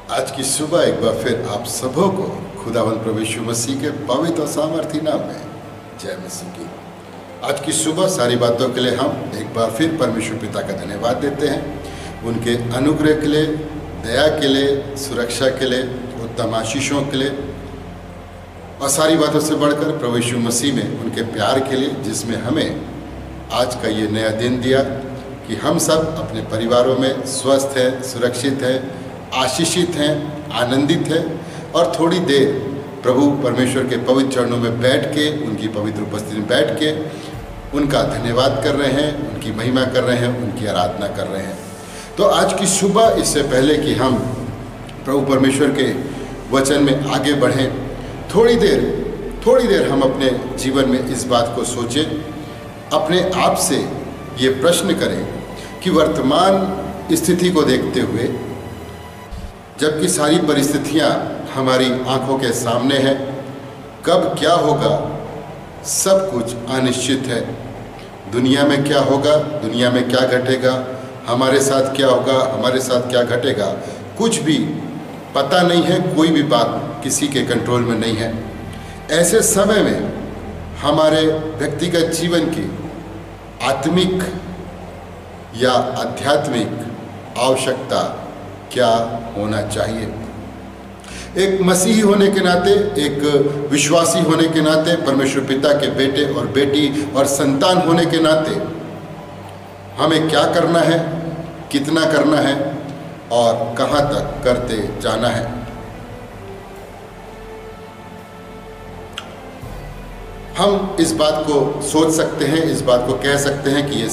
आज की सुबह एक बार फिर आप सबों को खुदावंद प्रभु यीशु मसीह के पवित्र और सामर्थी नाम में जय मसीह की। आज की सुबह सारी बातों के लिए हम एक बार फिर परमेश्वर पिता का धन्यवाद देते हैं, उनके अनुग्रह के लिए, दया के लिए, सुरक्षा के लिए, उत्तम आशीषों के लिए और सारी बातों से बढ़कर प्रभु यीशु मसीह में उनके प्यार के लिए, जिसमें हमें आज का ये नया दिन दिया कि हम सब अपने परिवारों में स्वस्थ हैं, सुरक्षित हैं, आशीषित हैं, आनंदित हैं और थोड़ी देर प्रभु परमेश्वर के पवित्र चरणों में बैठ के, उनकी पवित्र उपस्थिति में बैठ के उनका धन्यवाद कर रहे हैं, उनकी महिमा कर रहे हैं, उनकी आराधना कर रहे हैं। तो आज की सुबह, इससे पहले कि हम प्रभु परमेश्वर के वचन में आगे बढ़ें, थोड़ी देर हम अपने जीवन में इस बात को सोचें, अपने आप से ये प्रश्न करें कि वर्तमान स्थिति को देखते हुए, जबकि सारी परिस्थितियां हमारी आंखों के सामने हैं, कब क्या होगा सब कुछ अनिश्चित है। दुनिया में क्या होगा, दुनिया में क्या घटेगा, हमारे साथ क्या होगा, हमारे साथ क्या घटेगा, कुछ भी पता नहीं है। कोई भी बात किसी के कंट्रोल में नहीं है। ऐसे समय में हमारे व्यक्तिगत जीवन की आत्मिक या आध्यात्मिक आवश्यकता क्या होना चाहिए। एक मसीही होने के नाते, एक विश्वासी होने के नाते, परमेश्वर पिता के बेटे और बेटी और संतान होने के नाते हमें क्या करना है, कितना करना है और कहाँ तक करते जाना है। हम इस बात को सोच सकते हैं, इस बात को कह सकते हैं कि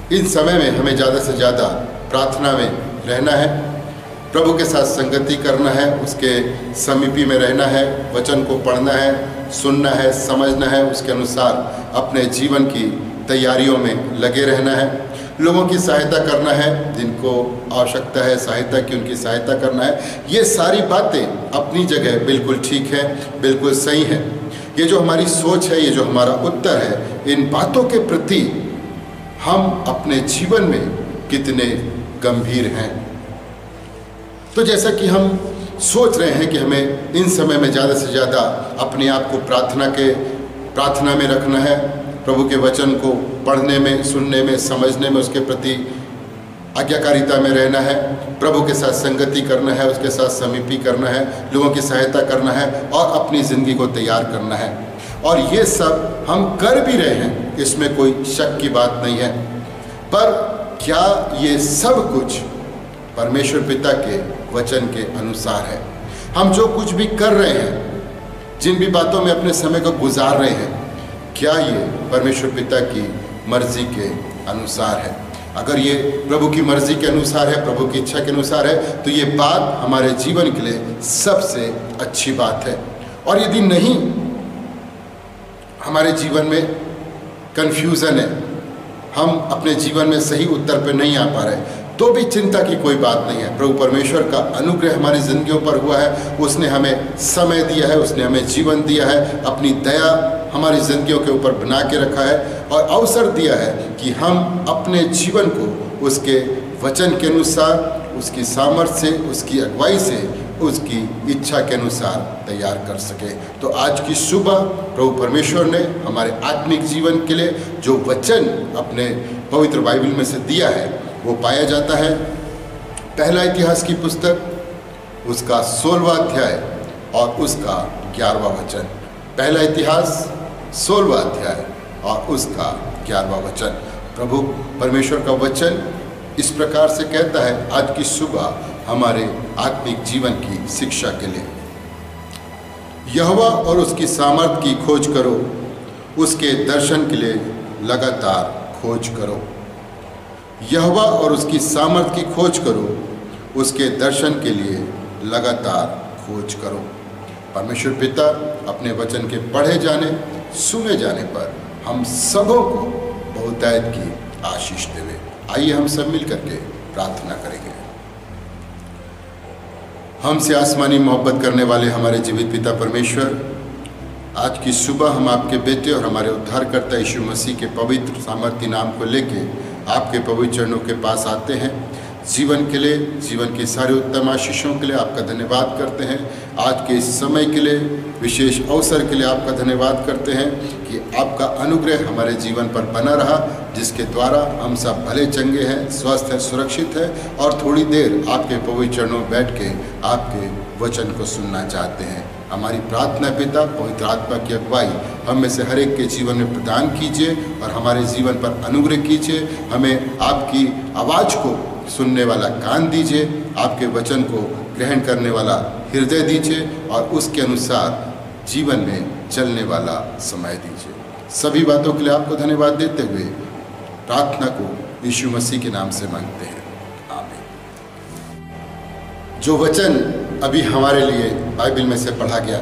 इन समय में हमें ज़्यादा से ज़्यादा प्रार्थना में रहना है, प्रभु के साथ संगति करना है, उसके समीपी में रहना है, वचन को पढ़ना है, सुनना है, समझना है, उसके अनुसार अपने जीवन की तैयारियों में लगे रहना है, लोगों की सहायता करना है, जिनको आवश्यकता है सहायता की, उनकी सहायता करना है। ये सारी बातें अपनी जगह बिल्कुल ठीक है, बिल्कुल सही है। ये जो हमारी सोच है, ये जो हमारा उत्तर है, इन बातों के प्रति हम अपने जीवन में कितने गंभीर हैं। तो जैसा कि हम सोच रहे हैं कि हमें इन समय में ज़्यादा से ज़्यादा अपने आप को प्रार्थना में रखना है, प्रभु के वचन को पढ़ने में, सुनने में, समझने में, उसके प्रति आज्ञाकारिता में रहना है, प्रभु के साथ संगति करना है, उसके साथ समीपी करना है, लोगों की सहायता करना है और अपनी ज़िंदगी को तैयार करना है। और ये सब हम कर भी रहे हैं, इसमें कोई शक की बात नहीं है। पर क्या ये सब कुछ परमेश्वर पिता के वचन के अनुसार है? हम जो कुछ भी कर रहे हैं, जिन भी बातों में अपने समय को गुजार रहे हैं, क्या ये परमेश्वर पिता की मर्जी के अनुसार है? अगर ये प्रभु की मर्जी के अनुसार है, प्रभु की इच्छा के अनुसार है, तो ये बात हमारे जीवन के लिए सबसे अच्छी बात है। और यदि नहीं, हमारे जीवन में कन्फ्यूज़न है, हम अपने जीवन में सही उत्तर पर नहीं आ पा रहे, तो भी चिंता की कोई बात नहीं है। प्रभु परमेश्वर का अनुग्रह हमारी जिंदगियों पर हुआ है, उसने हमें समय दिया है, उसने हमें जीवन दिया है, अपनी दया हमारी जिंदगियों के ऊपर बना के रखा है और अवसर दिया है कि हम अपने जीवन को उसके वचन के अनुसार, उसकी सामर्थ्य से, उसकी अगुवाई से, उसकी इच्छा के अनुसार तैयार कर सके। तो आज की सुबह प्रभु परमेश्वर ने हमारे आत्मिक जीवन के लिए जो वचन अपने पवित्र बाइबल में से दिया है, वो पाया जाता है पहला इतिहास की पुस्तक, उसका 16वां अध्याय और उसका 11वां वचन। पहला इतिहास 16वां अध्याय और उसका 11वां वचन। प्रभु परमेश्वर का वचन इस प्रकार से कहता है, आज की सुबह हमारे आत्मिक जीवन की शिक्षा के लिए, यहोवा और उसकी सामर्थ की खोज करो, उसके दर्शन के लिए लगातार खोज करो। यहोवा और उसकी सामर्थ की खोज करो, उसके दर्शन के लिए लगातार खोज करो। परमेश्वर पिता अपने वचन के पढ़े जाने, सुने जाने पर हम सबों को बहुतायत की आशीष देवे। आइए हम सब मिल करके प्रार्थना करेंगे। हमसे आसमानी मोहब्बत करने वाले हमारे जीवित पिता परमेश्वर, आज की सुबह हम आपके बेटे और हमारे उद्धारकर्ता यीशु मसीह के पवित्र सामर्थी नाम को लेके आपके पवित्र चरणों के पास आते हैं, जीवन के लिए, जीवन की सारी उत्तम आशीषों के लिए आपका धन्यवाद करते हैं। आज के इस समय के लिए, विशेष अवसर के लिए आपका धन्यवाद करते हैं कि आपका अनुग्रह हमारे जीवन पर बना रहा, जिसके द्वारा हम सब भले चंगे हैं, स्वस्थ हैं, सुरक्षित हैं और थोड़ी देर आपके पवित्र चरणों में बैठ के आपके वचन को सुनना चाहते हैं। हमारी प्रार्थना पिता, पवित्र आत्मा की अगुवाई हम में से हर एक के जीवन में प्रदान कीजिए और हमारे जीवन पर अनुग्रह कीजिए। हमें आपकी आवाज़ को सुनने वाला कान दीजिए, आपके वचन को ग्रहण करने वाला हृदय दीजिए और उसके अनुसार जीवन में चलने वाला समय दीजिए। सभी बातों के लिए आपको धन्यवाद देते हुए प्रार्थना को यीशु मसीह के नाम से मांगते हैं, आमीन। जो वचन अभी हमारे लिए बाइबल में से पढ़ा गया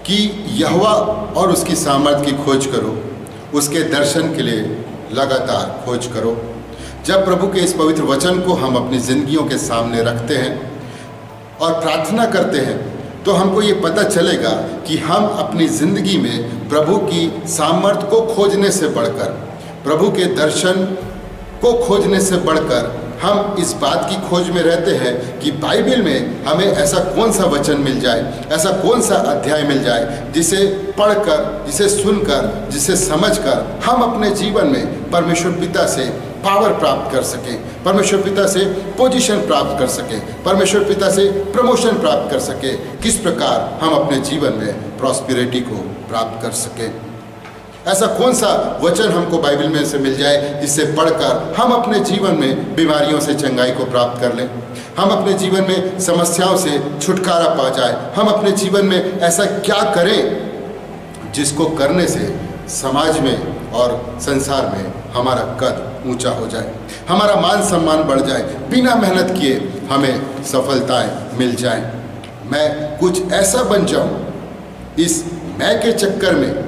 कि यहोवा और उसकी सामर्थ की खोज करो, उसके दर्शन के लिए लगातार खोज करो। जब प्रभु के इस पवित्र वचन को हम अपनी जिंदगियों के सामने रखते हैं और प्रार्थना करते हैं तो हमको ये पता चलेगा कि हम अपनी ज़िंदगी में प्रभु की सामर्थ को खोजने से बढ़कर, प्रभु के दर्शन को खोजने से बढ़कर हम इस बात की खोज में रहते हैं कि बाइबल में हमें ऐसा कौन सा वचन मिल जाए, ऐसा कौन सा अध्याय मिल जाए जिसे पढ़कर, जिसे सुनकर, जिसे समझकर हम अपने जीवन में परमेश्वर पिता से पावर प्राप्त कर सकें, परमेश्वर पिता से पोजीशन प्राप्त कर सकें, परमेश्वर पिता से प्रमोशन प्राप्त कर सकें, किस प्रकार हम अपने जीवन में प्रॉस्पेरिटी को प्राप्त कर सकें। ऐसा कौन सा वचन हमको बाइबल में से मिल जाए जिससे पढ़कर हम अपने जीवन में बीमारियों से चंगाई को प्राप्त कर लें, हम अपने जीवन में समस्याओं से छुटकारा पा जाए, हम अपने जीवन में ऐसा क्या करें जिसको करने से समाज में और संसार में हमारा कद ऊंचा हो जाए, हमारा मान सम्मान बढ़ जाए, बिना मेहनत किए हमें सफलताएं मिल जाएं। मैं कुछ ऐसा बन जाऊं, इस मैं के चक्कर में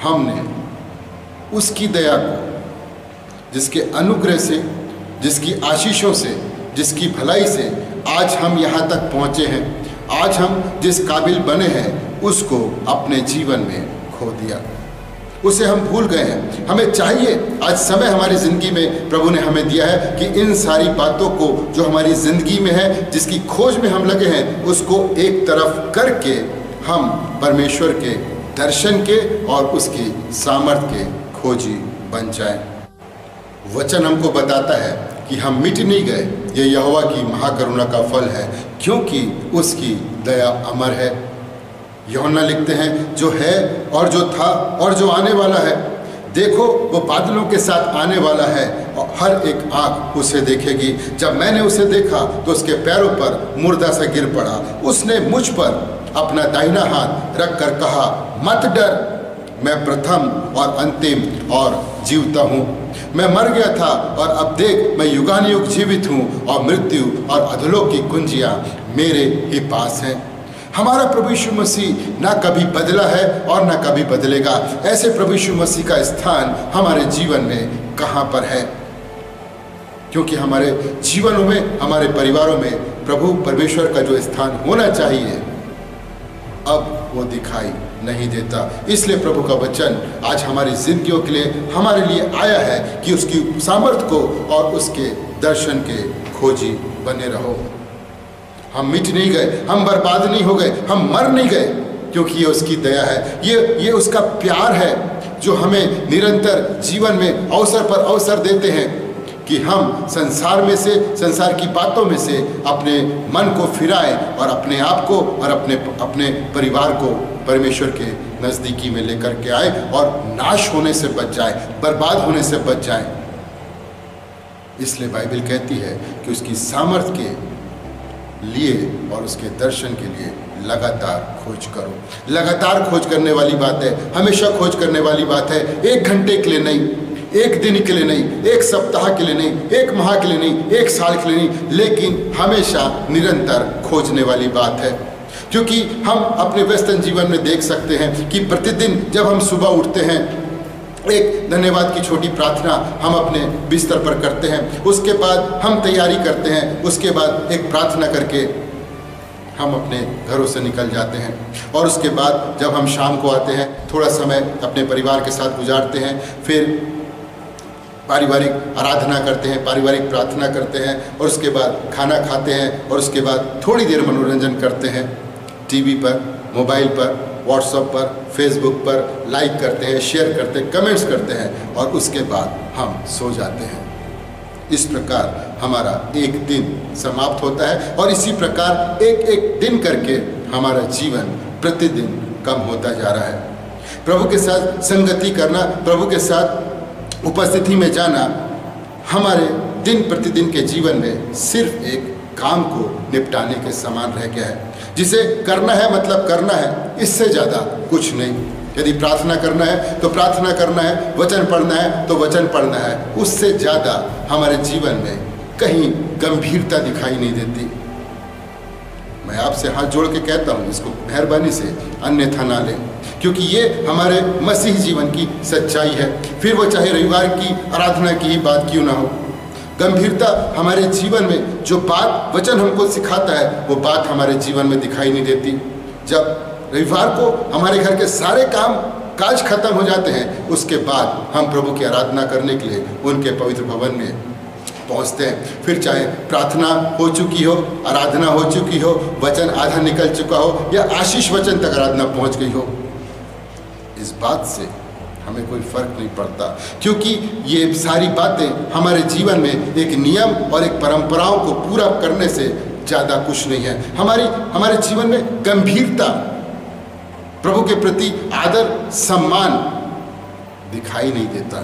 हमने उसकी दया को, जिसके अनुग्रह से, जिसकी आशीषों से, जिसकी भलाई से आज हम यहाँ तक पहुँचे हैं, आज हम जिस काबिल बने हैं, उसको अपने जीवन में खो दिया, उसे हम भूल गए हैं। हमें चाहिए, आज समय हमारी ज़िंदगी में प्रभु ने हमें दिया है कि इन सारी बातों को जो हमारी ज़िंदगी में है, जिसकी खोज में हम लगे हैं, उसको एक तरफ करके हम परमेश्वर के दर्शन के और उसकी सामर्थ के खोजी बन जाएं। वचन हमको बताता है कि हम मिट नहीं गए, ये यहोवा की महाकरुणा का फल है, क्योंकि उसकी दया अमर है। यूहन्ना लिखते हैं, जो है और जो था और जो आने वाला है, देखो वो बादलों के साथ आने वाला है और हर एक आँख उसे देखेगी। जब मैंने उसे देखा तो उसके पैरों पर मुर्दा सा गिर पड़ा। उसने मुझ पर अपना दाहिना हाथ रख कर कहा, मत डर, मैं प्रथम और अंतिम और जीवता हूँ। मैं मर गया था और अब देख मैं युगानुयुग जीवित हूँ और मृत्यु और अधोलोक की कुंजियाँ मेरे ही पास हैं। हमारा प्रभु यीशु मसीह ना कभी बदला है और ना कभी बदलेगा। ऐसे प्रभु यीशु मसीह का स्थान हमारे जीवन में कहाँ पर है? क्योंकि हमारे जीवनों में, हमारे परिवारों में प्रभु परमेश्वर का जो स्थान होना चाहिए, अब वो दिखाई नहीं देता। इसलिए प्रभु का वचन आज हमारी जिंदगियों के लिए, हमारे लिए आया है कि उसकी सामर्थ को और उसके दर्शन के खोजी बने रहो। हम मिट नहीं गए, हम बर्बाद नहीं हो गए, हम मर नहीं गए, क्योंकि ये उसकी दया है, ये उसका प्यार है जो हमें निरंतर जीवन में अवसर पर अवसर देते हैं कि हम संसार में से, संसार की बातों में से अपने मन को फिराएं और अपने आप को और अपने परिवार को परमेश्वर के नज़दीकी में लेकर के आए और नाश होने से बच जाए, बर्बाद होने से बच जाए। इसलिए बाइबल कहती है कि उसकी सामर्थ के लिए और उसके दर्शन के लिए लगातार खोज करो। लगातार खोज करने वाली बात है, हमेशा खोज करने वाली बात है। 1 घंटे के लिए नहीं, 1 दिन के लिए नहीं, 1 सप्ताह के लिए नहीं, 1 माह के लिए नहीं, 1 साल के लिए नहीं, लेकिन हमेशा निरंतर खोजने वाली बात है। क्योंकि हम अपने व्यस्त जीवन में देख सकते हैं कि प्रतिदिन जब हम सुबह उठते हैं, एक धन्यवाद की छोटी प्रार्थना हम अपने बिस्तर पर करते हैं, उसके बाद हम तैयारी करते हैं, उसके बाद एक प्रार्थना करके हम अपने घरों से निकल जाते हैं और उसके बाद जब हम शाम को आते हैं, थोड़ा समय अपने परिवार के साथ गुजारते हैं, फिर पारिवारिक आराधना करते हैं, पारिवारिक प्रार्थना करते हैं और उसके बाद खाना खाते हैं और उसके बाद थोड़ी देर मनोरंजन करते हैं। टीवी पर, मोबाइल पर, व्हाट्सएप पर, फेसबुक पर लाइक करते हैं, शेयर करते हैं, कमेंट्स करते हैं और उसके बाद हम सो जाते हैं। इस प्रकार हमारा एक दिन समाप्त होता है और इसी प्रकार एक एक दिन करके हमारा जीवन प्रतिदिन कम होता जा रहा है। प्रभु के साथ संगति करना, प्रभु के साथ उपस्थिति में जाना हमारे दिन प्रतिदिन के जीवन में सिर्फ एक काम को निपटाने के समान रह गया है। जिसे करना है मतलब करना है, इससे ज़्यादा कुछ नहीं। यदि प्रार्थना करना है तो प्रार्थना करना है, वचन पढ़ना है तो वचन पढ़ना है, उससे ज़्यादा हमारे जीवन में कहीं गंभीरता दिखाई नहीं देती। मैं आपसे हाथ जोड़ के कहता हूँ, इसको मेहरबानी से अन्यथा ना लें, क्योंकि ये हमारे मसीह जीवन की सच्चाई है। फिर वो चाहे रविवार की आराधना की ही बात क्यों ना हो, गंभीरता हमारे जीवन में जो बात वचन हमको सिखाता है वो बात हमारे जीवन में दिखाई नहीं देती। जब रविवार को हमारे घर के सारे काम काज खत्म हो जाते हैं, उसके बाद हम प्रभु की आराधना करने के लिए उनके पवित्र भवन में पहुंचते हैं। फिर चाहे प्रार्थना हो चुकी हो, आराधना हो चुकी हो, वचन आधा निकल चुका हो या आशीष वचन तक आराधना पहुंच गई हो, इस बात से हमें कोई फर्क नहीं पड़ता, क्योंकि ये सारी बातें हमारे जीवन में एक नियम और एक परंपराओं को पूरा करने से ज़्यादा कुछ नहीं है। हमारे जीवन में गंभीरता, प्रभु के प्रति आदर सम्मान दिखाई नहीं देता।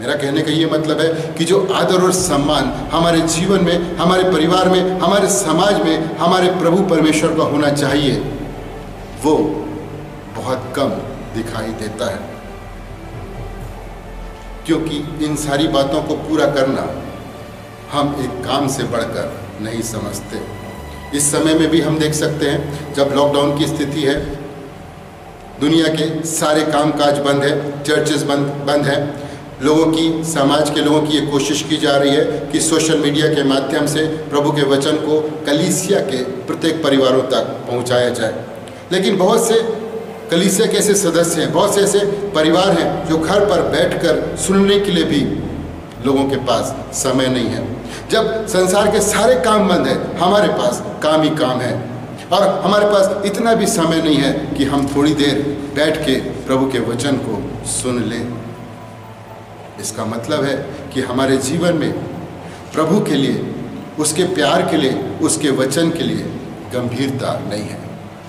मेरा कहने का ये मतलब है कि जो आदर और सम्मान हमारे जीवन में, हमारे परिवार में, हमारे समाज में हमारे प्रभु परमेश्वर का होना चाहिए, वो बहुत कम दिखाई देता है। क्योंकि इन सारी बातों को पूरा करना हम एक काम से बढ़कर नहीं समझते। इस समय में भी हम देख सकते हैं, जब लॉकडाउन की स्थिति है, दुनिया के सारे कामकाज बंद है, चर्चेस बंद हैं, लोगों की, समाज के लोगों की ये कोशिश की जा रही है कि सोशल मीडिया के माध्यम से प्रभु के वचन को कलीसिया के प्रत्येक परिवारों तक पहुंचाया जाए। लेकिन बहुत से कलीसिया के ऐसे सदस्य हैं, बहुत से ऐसे परिवार हैं जो घर पर बैठकर सुनने के लिए भी लोगों के पास समय नहीं है। जब संसार के सारे काम बंद है, हमारे पास काम ही काम है और हमारे पास इतना भी समय नहीं है कि हम थोड़ी देर बैठ के प्रभु के वचन को सुन लें। इसका मतलब है कि हमारे जीवन में प्रभु के लिए, उसके प्यार के लिए, उसके वचन के लिए गंभीरता नहीं है,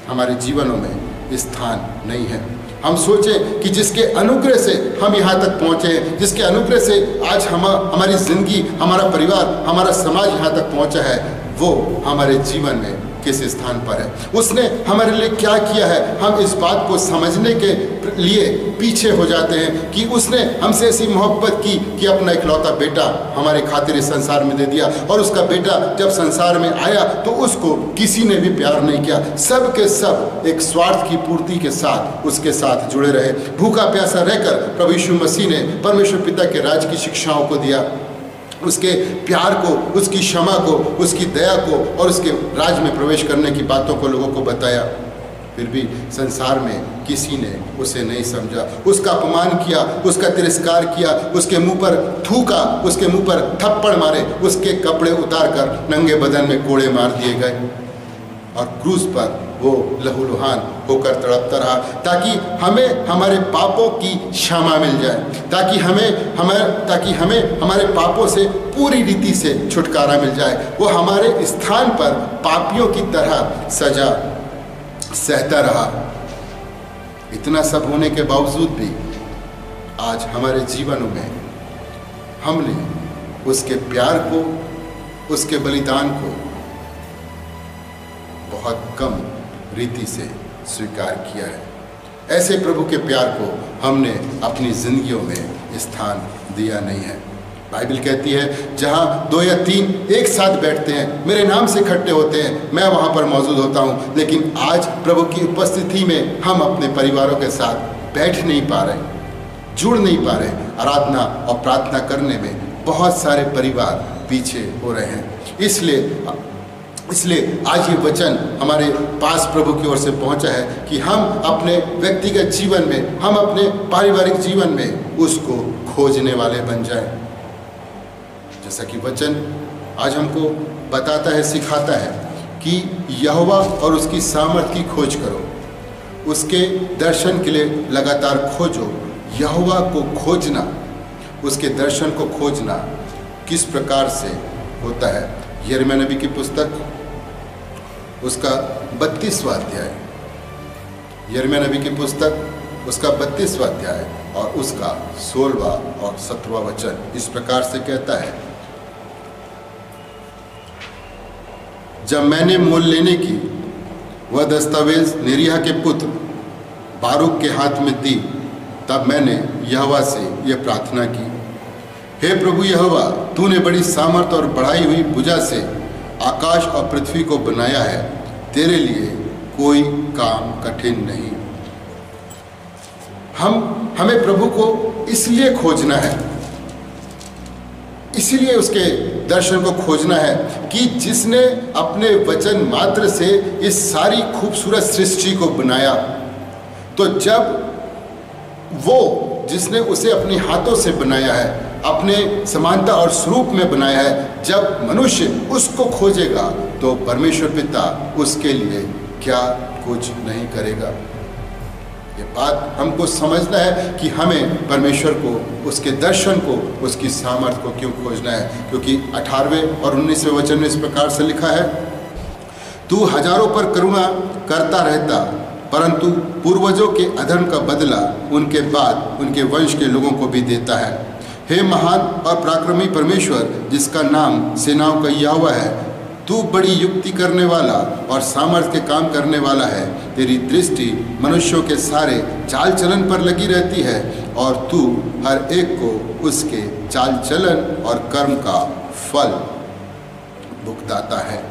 हमारे जीवनों में स्थान नहीं है। हम सोचें कि जिसके अनुग्रह से हम यहाँ तक पहुँचे हैं, जिसके अनुग्रह से आज हमारी ज़िंदगी, हमारा परिवार, हमारा समाज यहाँ तक पहुँचा है, वो हमारे जीवन में किस स्थान पर है, उसने हमारे लिए क्या किया है। हम इस बात को समझने के लिए पीछे हो जाते हैं कि उसने हमसे ऐसी मोहब्बत की कि अपना इकलौता बेटा हमारे खातिर इस संसार में दे दिया, और उसका बेटा जब संसार में आया तो उसको किसी ने भी प्यार नहीं किया। सब के सब एक स्वार्थ की पूर्ति के साथ उसके साथ जुड़े रहे। भूखा प्यासा रहकर प्रभु यीशु मसीह ने परमेश्वर पिता के राज की शिक्षाओं को दिया, उसके प्यार को, उसकी क्षमा को, उसकी दया को और उसके राज में प्रवेश करने की बातों को लोगों को बताया। फिर भी संसार में किसी ने उसे नहीं समझा, उसका अपमान किया, उसका तिरस्कार किया, उसके मुंह पर थूका, उसके मुंह पर थप्पड़ मारे, उसके कपड़े उतार कर नंगे बदन में कोड़े मार दिए गए और क्रूस पर वो लहूलुहान होकर तड़पता रहा, ताकि हमें हमारे पापों की क्षमा मिल जाए, ताकि हमें हमारे पापों से पूरी रीति से छुटकारा मिल जाए। वो हमारे स्थान पर पापियों की तरह सजा सहता रहा। इतना सब होने के बावजूद भी आज हमारे जीवनों में हमने उसके प्यार को, उसके बलिदान को बहुत कम रीति से स्वीकार किया है। ऐसे प्रभु के प्यार को हमने अपनी जिंदगियों में स्थान दिया नहीं है। बाइबल कहती है, जहाँ 2 या 3 एक साथ बैठते हैं, मेरे नाम से इकट्ठे होते हैं, मैं वहाँ पर मौजूद होता हूँ। लेकिन आज प्रभु की उपस्थिति में हम अपने परिवारों के साथ बैठ नहीं पा रहे, जुड़ नहीं पा रहे। आराधना और प्रार्थना करने में बहुत सारे परिवार पीछे हो रहे हैं। इसलिए इसलिए आज ये वचन हमारे पास प्रभु की ओर से पहुंचा है कि हम अपने व्यक्तिगत जीवन में, हम अपने पारिवारिक जीवन में उसको खोजने वाले बन जाएं। जैसा कि वचन आज हमको बताता है, सिखाता है कि यहोवा और उसकी सामर्थ की खोज करो, उसके दर्शन के लिए लगातार खोजो। यहोवा को खोजना, उसके दर्शन को खोजना किस प्रकार से होता है? यिर्मयाह नबी की पुस्तक उसका 32वां अध्याय, यिर्मयाह नबी की पुस्तक उसका 32वां अध्याय और उसका 16वां और 17वां वचन इस प्रकार से कहता है, जब मैंने मोल लेने की वह दस्तावेज नेरिय्याह के पुत्र बारूक के हाथ में दी, तब मैंने यहोवा से यह प्रार्थना की, हे प्रभु यहोवा, तूने बड़ी सामर्थ और बढ़ाई हुई भुजा से आकाश और पृथ्वी को बनाया है, तेरे लिए कोई काम कठिन नहीं। हमें प्रभु को इसलिए खोजना है, इसीलिए उसके दर्शन को खोजना है कि जिसने अपने वचन मात्र से इस सारी खूबसूरत सृष्टि को बनाया, तो जब वो जिसने उसे अपने हाथों से बनाया है, अपने समानता और स्वरूप में बनाया है, जब मनुष्य उसको खोजेगा तो परमेश्वर पिता उसके लिए क्या कुछ नहीं करेगा। ये बात हमको समझना है कि हमें परमेश्वर को, उसके दर्शन को, उसकी सामर्थ को क्यों खोजना है, क्योंकि 18वें और 19वें वचन में इस प्रकार से लिखा है, तू हजारों पर करुणा करता रहता, परंतु पूर्वजों के अधर्म का बदला उनके बाद उनके वंश के लोगों को भी देता है। हे महान और पराक्रमी परमेश्वर, जिसका नाम सेनाओं का यहोवा है, तू बड़ी युक्ति करने वाला और सामर्थ्य के काम करने वाला है। तेरी दृष्टि मनुष्यों के सारे चाल चलन पर लगी रहती है और तू हर एक को उसके चाल चलन और कर्म का फल भुगताता है।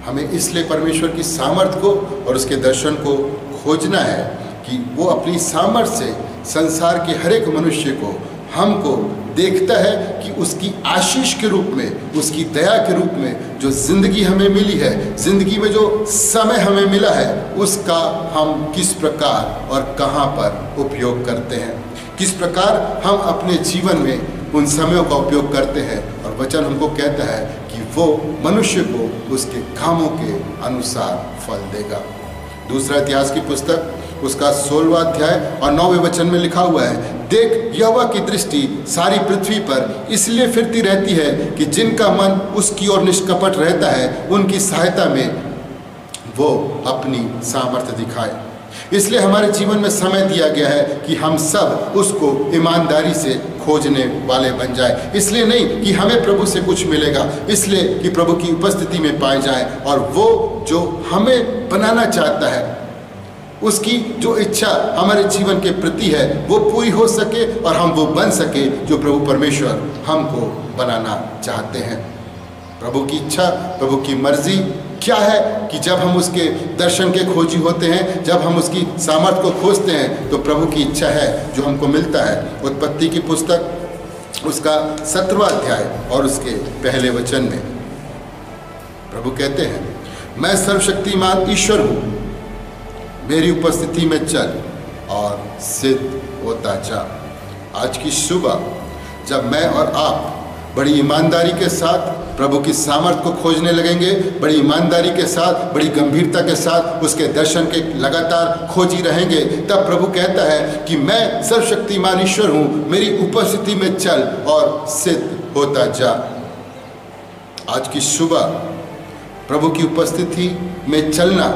हमें इसलिए परमेश्वर की सामर्थ्य को और उसके दर्शन को खोजना है कि वो अपनी सामर्थ्य से संसार के हर एक मनुष्य को, हमको देखता है कि उसकी आशीष के रूप में, उसकी दया के रूप में जो जिंदगी हमें मिली है, जिंदगी में जो समय हमें मिला है, उसका हम किस प्रकार और कहाँ पर उपयोग करते हैं, किस प्रकार हम अपने जीवन में उन समयों का उपयोग करते हैं। और वचन हमको कहता है कि वो मनुष्य को उसके कामों के अनुसार फल देगा। दूसरा इतिहास की पुस्तक उसका 16वां अध्याय और 9वें वचन में लिखा हुआ है, देख यहोवा की दृष्टि सारी पृथ्वी पर इसलिए फिरती रहती है कि जिनका मन उसकी ओर निष्कपट रहता है, उनकी सहायता में वो अपनी सामर्थ्य दिखाए। इसलिए हमारे जीवन में समय दिया गया है कि हम सब उसको ईमानदारी से खोजने वाले बन जाए। इसलिए नहीं कि हमें प्रभु से कुछ मिलेगा, इसलिए कि प्रभु की उपस्थिति में पाए जाए और वो जो हमें बनाना चाहता है, उसकी जो इच्छा हमारे जीवन के प्रति है, वो पूरी हो सके और हम वो बन सके जो प्रभु परमेश्वर हमको बनाना चाहते हैं। प्रभु की इच्छा, प्रभु की मर्जी क्या है कि जब हम उसके दर्शन के खोजी होते हैं, जब हम उसकी सामर्थ्य को खोजते हैं, तो प्रभु की इच्छा है जो हमको मिलता है। उत्पत्ति की पुस्तक उसका 17वां अध्याय और उसके पहले वचन में प्रभु कहते हैं, मैं सर्वशक्तिमान ईश्वर हूँ, मेरी उपस्थिति में चल और सिद्ध होता जा। आज की सुबह जब मैं और आप बड़ी ईमानदारी के साथ प्रभु की सामर्थ्य को खोजने लगेंगे, बड़ी ईमानदारी के साथ, बड़ी गंभीरता के साथ उसके दर्शन के लगातार खोजी रहेंगे, तब प्रभु कहता है कि मैं सर्वशक्तिमान ईश्वर हूँ, मेरी उपस्थिति में चल और सिद्ध होता जा। आज की सुबह प्रभु की उपस्थिति में चलना,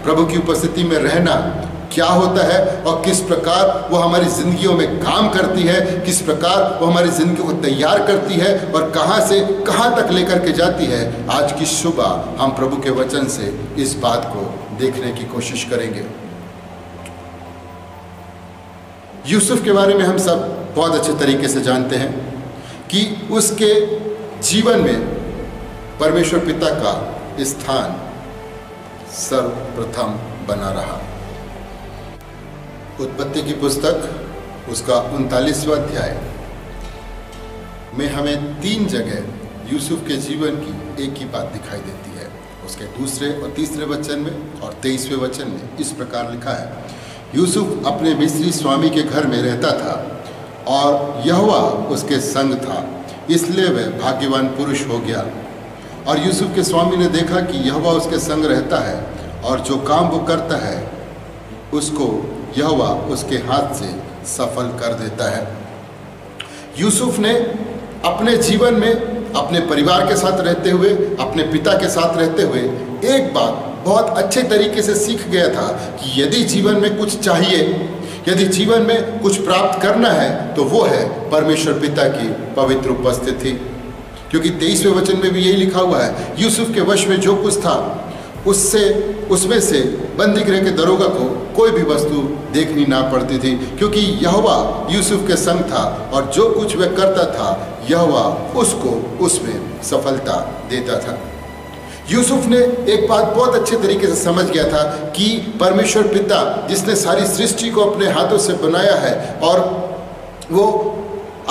प्रभु की उपस्थिति में रहना क्या होता है और किस प्रकार वो हमारी जिंदगियों में काम करती है, किस प्रकार वो हमारी जिंदगी को तैयार करती है और कहाँ से कहाँ तक लेकर के जाती है, आज की सुबह हम प्रभु के वचन से इस बात को देखने की कोशिश करेंगे। यूसुफ के बारे में हम सब बहुत अच्छे तरीके से जानते हैं कि उसके जीवन में परमेश्वर पिता का स्थान सर्वप्रथम बना रहा। उत्पत्ति की पुस्तक उसका 39वां अध्याय में हमें 3 जगह यूसुफ के जीवन की एक ही बात दिखाई देती है। उसके दूसरे और तीसरे वचन में और 23वें वचन में इस प्रकार लिखा है, यूसुफ अपने मिस्री स्वामी के घर में रहता था और यहोवा उसके संग था, इसलिए वह भाग्यवान पुरुष हो गया। और यूसुफ के स्वामी ने देखा कि यहोवा उसके संग रहता है और जो काम वो करता है उसको यहोवा उसके हाथ से सफल कर देता है। यूसुफ ने अपने जीवन में अपने परिवार के साथ रहते हुए, अपने पिता के साथ रहते हुए एक बात बहुत अच्छे तरीके से सीख गया था कि यदि जीवन में कुछ चाहिए, यदि जीवन में कुछ प्राप्त करना है तो वो है परमेश्वर पिता की पवित्र उपस्थिति। क्योंकि 23वें वचन में भी यही लिखा हुआ है, यूसुफ के वश में जो कुछ था उसमें से बंदी गृह के दरोगा को कोई भी वस्तु देखनी ना पड़ती थी, क्योंकि यहोवा यूसुफ के संग था और जो कुछ वह करता था यहोवा उसको उसमें सफलता देता था। यूसुफ ने एक बात बहुत अच्छे तरीके से समझ गया था कि परमेश्वर पिता जिसने सारी सृष्टि को अपने हाथों से बनाया है और वो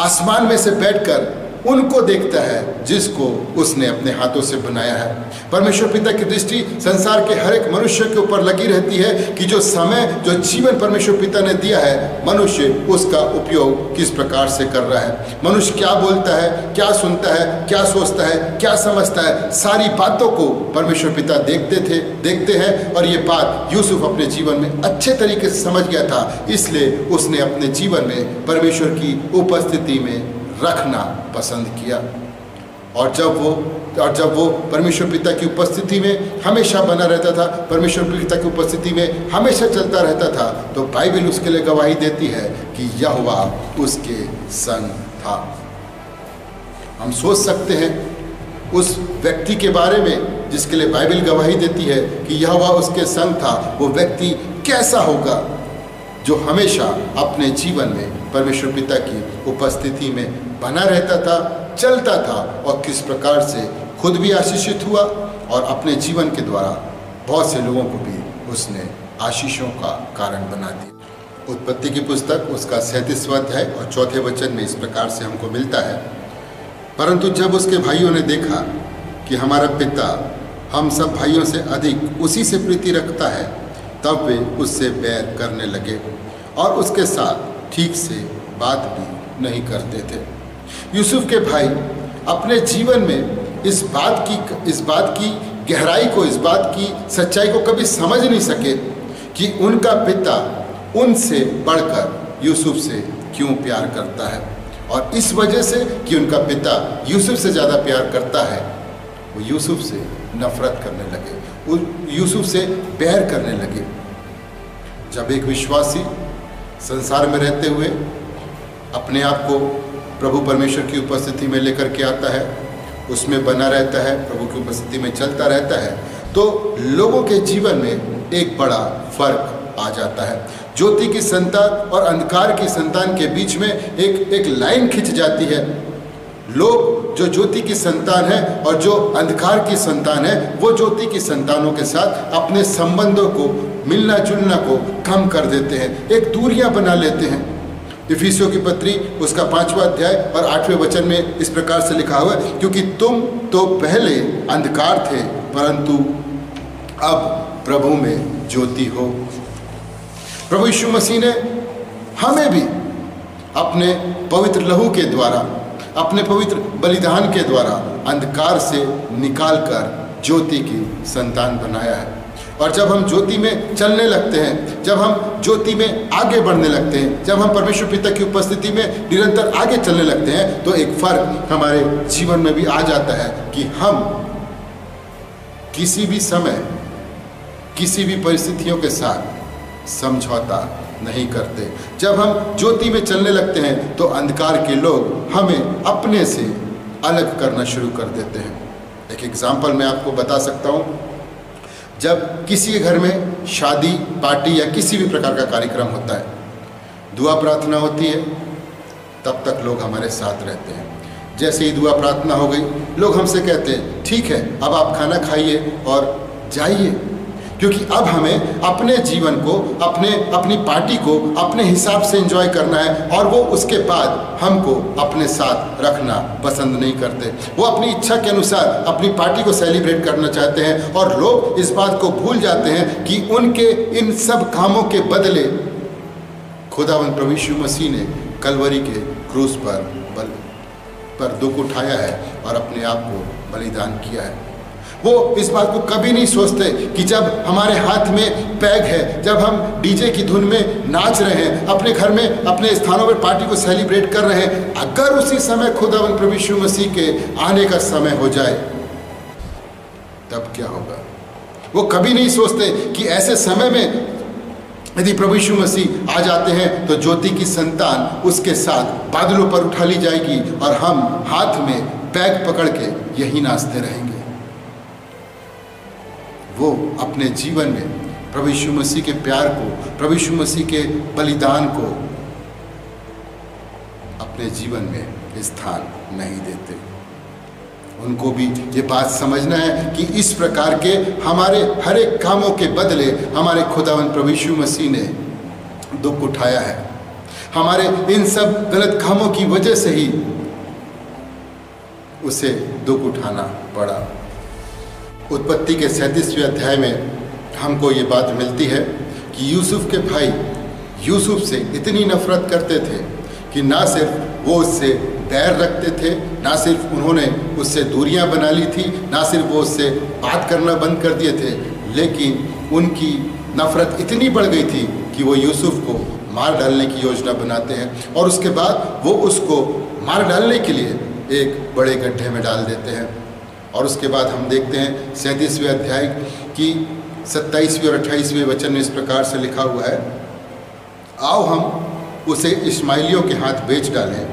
आसमान में से बैठकर उनको देखता है जिसको उसने अपने हाथों से बनाया है। परमेश्वर पिता की दृष्टि संसार के हर एक मनुष्य के ऊपर लगी रहती है कि जो समय, जो जीवन परमेश्वर पिता ने दिया है, मनुष्य उसका उपयोग किस प्रकार से कर रहा है। मनुष्य क्या बोलता है, क्या सुनता है, क्या सोचता है, क्या समझता है, सारी बातों को परमेश्वर पिता देखते हैं। और ये बात यूसुफ अपने जीवन में अच्छे तरीके से समझ गया था, इसलिए उसने अपने जीवन में परमेश्वर की उपस्थिति में रखना पसंद किया। और जब वो परमेश्वर पिता की उपस्थिति में हमेशा बना रहता था, परमेश्वर पिता की उपस्थिति में हमेशा चलता रहता था, तो बाइबल उसके लिए गवाही देती है कि यहोवा उसके संग था। हम सोच सकते हैं उस व्यक्ति के बारे में जिसके लिए बाइबल गवाही देती है कि यहोवा उसके संग था, वो व्यक्ति कैसा होगा जो हमेशा अपने जीवन में परमेश्वर पिता की उपस्थिति में बना रहता था, चलता था और किस प्रकार से खुद भी आशीषित हुआ और अपने जीवन के द्वारा बहुत से लोगों को भी उसने आशीषों का कारण बना दिया। उत्पत्ति की पुस्तक उसका 37वां अध्याय और 4 वचन में इस प्रकार से हमको मिलता है, परंतु जब उसके भाइयों ने देखा कि हमारा पिता हम सब भाइयों से अधिक उसी से प्रीति रखता है, तब वे उससे बैर करने लगे और उसके साथ ठीक से बात भी नहीं करते थे। यूसुफ के भाई अपने जीवन में इस बात की गहराई को, इस बात की सच्चाई को कभी समझ नहीं सके कि उनका पिता उनसे बढ़कर यूसुफ से क्यों प्यार करता है। और इस वजह से कि उनका पिता यूसुफ से ज़्यादा प्यार करता है, वो यूसुफ से नफरत करने लगे, वो यूसुफ से बैर करने लगे। जब एक विश्वासी संसार में रहते हुए अपने आप को प्रभु परमेश्वर की उपस्थिति में लेकर के आता है, उसमें बना रहता है, प्रभु की उपस्थिति में चलता रहता है, तो लोगों के जीवन में एक बड़ा फर्क आ जाता है। ज्योति की संतान और अंधकार की संतान के बीच में एक लाइन खिंच जाती है। लोग जो ज्योति की संतान है और जो अंधकार की संतान है, वो ज्योति की संतानों के साथ अपने संबंधों को, मिलना जुलना को कम कर देते हैं, एक दूरियां बना लेते हैं। इफिसियों की पत्री उसका 5वां अध्याय और 8वें वचन में इस प्रकार से लिखा हुआ है, क्योंकि तुम तो पहले अंधकार थे परंतु अब प्रभु में ज्योति हो। प्रभु यीशु मसीह ने हमें भी अपने पवित्र लहू के द्वारा, अपने पवित्र बलिदान के द्वारा अंधकार से निकालकर ज्योति की संतान बनाया है। और जब हम ज्योति में चलने लगते हैं, जब हम ज्योति में आगे बढ़ने लगते हैं, जब हम परमेश्वर पिता की उपस्थिति में निरंतर आगे चलने लगते हैं, तो एक फर्क हमारे जीवन में भी आ जाता है कि हम किसी भी समय, किसी भी परिस्थितियों के साथ समझौता नहीं करते। जब हम ज्योति में चलने लगते हैं तो अंधकार के लोग हमें अपने से अलग करना शुरू कर देते हैं। एक एग्जाम्पल मैं आपको बता सकता हूँ। जब किसी के घर में शादी, पार्टी या किसी भी प्रकार का कार्यक्रम होता है, दुआ प्रार्थना होती है, तब तक लोग हमारे साथ रहते हैं। जैसे ही दुआ प्रार्थना हो गई, लोग हमसे कहते हैं ठीक है अब आप खाना खाइए और जाइए, क्योंकि अब हमें अपने जीवन को, अपनी पार्टी को अपने हिसाब से एंजॉय करना है और वो उसके बाद हमको अपने साथ रखना पसंद नहीं करते। वो अपनी इच्छा के अनुसार अपनी पार्टी को सेलिब्रेट करना चाहते हैं और लोग इस बात को भूल जाते हैं कि उनके इन सब कामों के बदले खुदावंद प्रभु यीशु मसीह ने कलवरी के क्रूस पर दुख उठाया है और अपने आप को बलिदान किया है। वो इस बात को कभी नहीं सोचते कि जब हमारे हाथ में पैग है, जब हम डीजे की धुन में नाच रहे हैं, अपने घर में अपने स्थानों पर पार्टी को सेलिब्रेट कर रहे हैं, अगर उसी समय खुदावंद प्रभु यीशु मसीह के आने का समय हो जाए तब क्या होगा। वो कभी नहीं सोचते कि ऐसे समय में यदि प्रभु यीशु मसीह आ जाते हैं तो ज्योति की संतान उसके साथ बादलों पर उठा ली जाएगी और हम हाथ में बैग पकड़ के यही नाचते रहेंगे। वो अपने जीवन में प्रभु यीशु मसीह के प्यार को, प्रभु यीशु मसीह के बलिदान को अपने जीवन में स्थान नहीं देते। उनको भी ये बात समझना है कि इस प्रकार के हमारे हर एक कामों के बदले हमारे खुदावंद प्रभु यीशु मसीह ने दुख उठाया है। हमारे इन सब गलत कामों की वजह से ही उसे दुख उठाना पड़ा। उत्पत्ति के 37वें अध्याय में हमको ये बात मिलती है कि यूसुफ के भाई यूसुफ से इतनी नफरत करते थे कि ना सिर्फ वो उससे बैर रखते थे, ना सिर्फ उन्होंने उससे दूरियां बना ली थी, ना सिर्फ वो उससे बात करना बंद कर दिए थे, लेकिन उनकी नफरत इतनी बढ़ गई थी कि वो यूसुफ को मार डालने की योजना बनाते हैं और उसके बाद वो उसको मार डालने के लिए एक बड़े गड्ढे में डाल देते हैं। और उसके बाद हम देखते हैं 37वें अध्याय की 27वें और 28वें वचन में इस प्रकार से लिखा हुआ है, आओ हम उसे इश्माएलियों के हाथ बेच डालें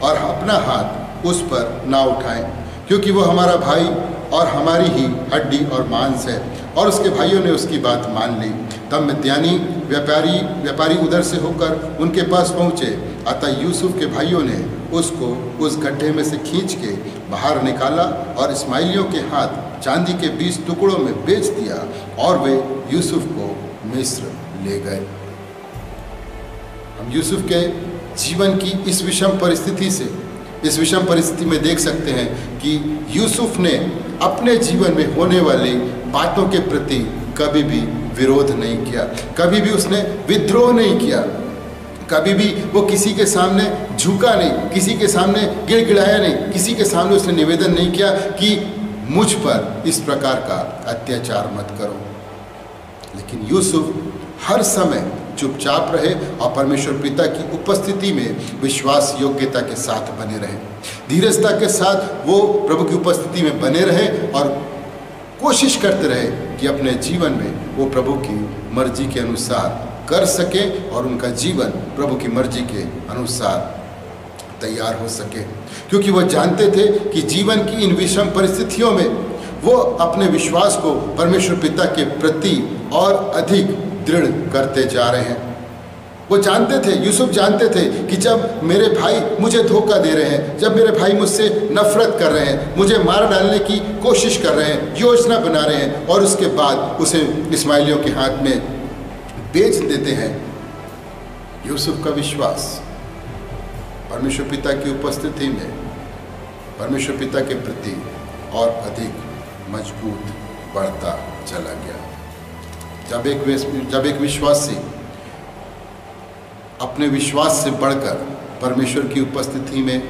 और अपना हाथ उस पर ना उठाएं, क्योंकि वो हमारा भाई और हमारी ही हड्डी और मांस है। और उसके भाइयों ने उसकी बात मान ली। तब मिद्यानी व्यापारी उधर से होकर उनके पास पहुँचे। अतः यूसुफ के भाइयों ने उसको उस गड्ढे में से खींच के बाहर निकाला और इस्माइलियों के हाथ चांदी के 20 टुकड़ों में बेच दिया और वे यूसुफ को मिस्र ले गए। हम यूसुफ के जीवन की इस विषम परिस्थिति में देख सकते हैं कि यूसुफ ने अपने जीवन में होने वाली बातों के प्रति कभी भी विरोध नहीं किया, कभी भी उसने विद्रोह नहीं किया, कभी भी वो किसी के सामने झुका नहीं, किसी के सामने गिड़गिड़ाया नहीं, किसी के सामने उसने निवेदन नहीं किया कि मुझ पर इस प्रकार का अत्याचार मत करो। लेकिन यूसुफ हर समय चुपचाप रहे और परमेश्वर पिता की उपस्थिति में विश्वास योग्यता के साथ बने रहे, धीरजता के साथ वो प्रभु की उपस्थिति में बने रहे और कोशिश करते रहे कि अपने जीवन में वो प्रभु की मर्जी के अनुसार कर सके और उनका जीवन प्रभु की मर्जी के अनुसार तैयार हो सके, क्योंकि वो जानते थे कि जीवन की इन विषम परिस्थितियों में वो अपने विश्वास को परमेश्वर पिता के प्रति और अधिक दृढ़ करते जा रहे हैं। वो जानते थे, यूसुफ जानते थे कि जब मेरे भाई मुझे धोखा दे रहे हैं, जब मेरे भाई मुझसे नफरत कर रहे हैं, मुझे मार डालने की कोशिश कर रहे हैं, योजना बना रहे हैं और उसके बाद उसे इस्माइलियों के हाथ में बेच देते हैं, यूसुफ का विश्वास परमेश्वर पिता की उपस्थिति में परमेश्वर पिता के प्रति और अधिक मजबूत बढ़ता चला गया। जब एक विश्वासी अपने विश्वास से बढ़कर परमेश्वर की उपस्थिति में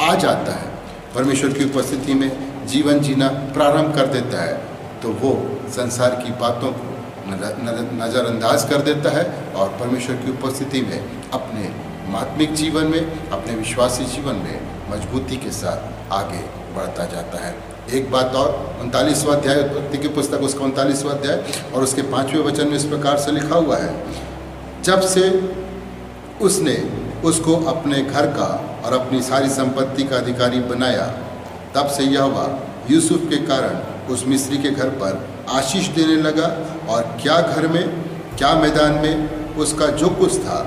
आ जाता है, परमेश्वर की उपस्थिति में जीवन जीना प्रारंभ कर देता है, तो वो संसार की बातों को नज़रअंदाज कर देता है और परमेश्वर की उपस्थिति में अपने आत्मिक जीवन में, अपने विश्वासी जीवन में मजबूती के साथ आगे बढ़ता जाता है। एक बात और, 39वां अध्याय उत्पत्ति की पुस्तक उसका 39वां अध्याय और उसके 5वें वचन में इस प्रकार से लिखा हुआ है, जब से उसने उसको अपने घर का और अपनी सारी संपत्ति का अधिकारी बनाया, तब से यहोवा यूसुफ के कारण उस मिस्री के घर पर आशीष देने लगा और क्या घर में क्या मैदान में उसका जो कुछ था